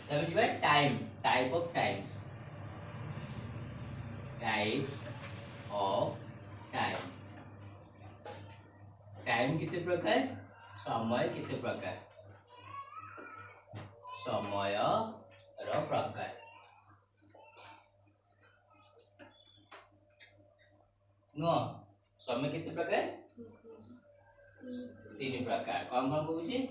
तब जी time type of times types of time time कितने प्रकार समय कितने प्रकार समय रो प्रकार नुह समय कितने प्रकार तीन प्रकार कौन कौन कहूँ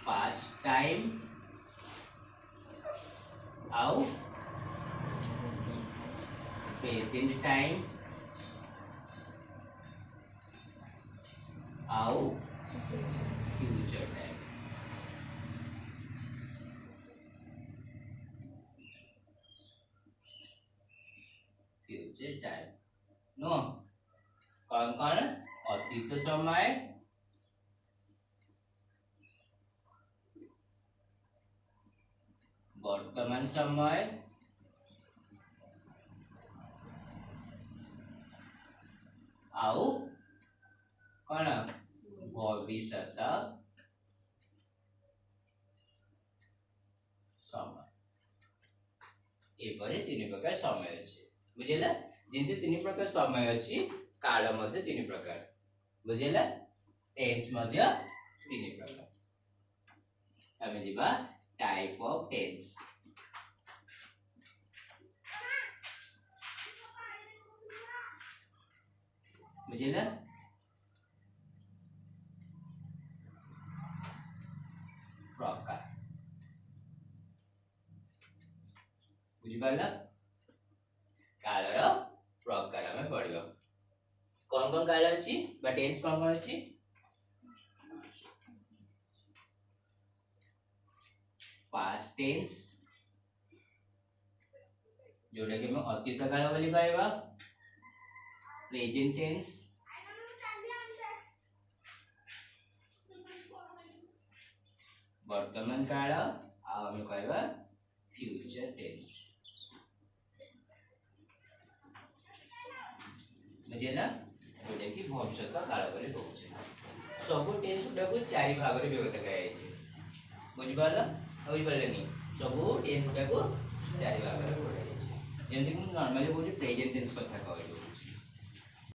पास्ट टाइम आउ प्रेजेंट टाइम आउ फ्यूचर टाइम फ्यूचर टाइम नो कौन कौन अतीत समय वर्तमान समय आउ कौन भविष्यत समय एपरे तीन प्रकार समय अच्छे बुझेला जिंदे तीन प्रकार समय अच्छी काल मध्य तीन प्रकार बुझेला टेंस मध्य तीन प्रकार हमें जीवा टाइप ऑफ टेंस बुझेला प्रकार बुझी पाला कालर प्रकार हमें पढ़िबा कौन कौन काल अछि बा टेंस कौन कौन अछि पास्ट टेंस जोटा कि हम अतीत काल बोली पाइबा प्रेजेंट टेंस वर्तमान काल आ हम कहबा फ्यूचर टेंस बुझेला जोटा कि भविष्यत काल बोली कहउछे सब टेंस गुडा को चारि भाग रे विभक्त कराय छै बुझि पाला बुझि पालेनी सब टेंस गुडा को चारि भाग रे कराय छै जेंति कि नॉर्मली बोली प्रेजेंट टेंस कथा कहइबो